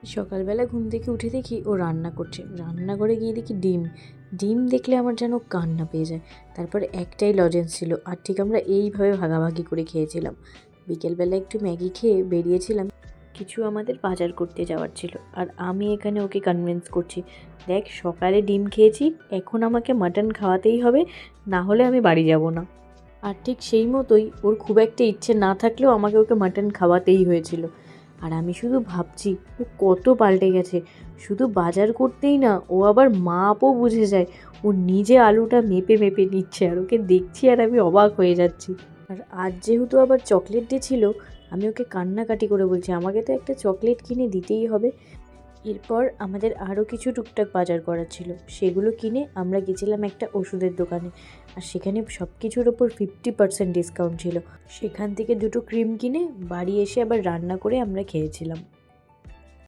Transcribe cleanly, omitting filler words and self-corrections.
সকালবেলা ঘুম থেকে উঠে দেখি ও রান্না করছে, রান্নাঘরে গিয়ে দেখি ডিম। ডিম দেখলে আমার যেন কান্না পেয়ে যায়। তারপরে একটাই লজেন্স ছিল, আর ঠিক আমরা এইভাবে ভাগাভাগি করে খেয়েছিলাম। বিকেলবেলা একটু ম্যাগি খেয়ে বেরিয়েছিলাম, কিছু আমাদের বাজার করতে যাওয়ার ছিল। আর আমি এখানে ওকে কনভিন্স করছি, দেখ সকালে ডিম খেয়েছি, এখন আমাকে মাটন খাওয়াতেই হবে, না হলে আমি বাড়ি যাব না। আর ঠিক সেই মতোই ওর খুব একটা ইচ্ছে না থাকলেও আমাকে ওকে মাটন খাওয়াতেই হয়েছিল। আর আমি শুধু ভাবছি ও কত পাল্টে গেছে। শুধু বাজার করতেই না, ও আবার মাপও বুঝে যায়। ও নিজে আলুটা মেপে মেপে নিচ্ছে, আর ওকে দেখছি আর আমি অবাক হয়ে যাচ্ছি। আর আজ যেহেতু আবার চকলেট ডে ছিল, আমি ওকে কান্নাকাটি করে বলছি আমাকে তো একটা চকলেট কিনে দিতেই হবে। এরপর আমাদের আরও কিছু টুকটাক বাজার করার ছিল, সেগুলো কিনে আমরা গেছিলাম একটা ওষুধের দোকানে। আর সেখানে সব কিছুর ওপর 50% ডিসকাউন্ট ছিল। সেখান থেকে দুটো ক্রিম কিনে বাড়ি এসে আবার রান্না করে আমরা খেয়েছিলাম।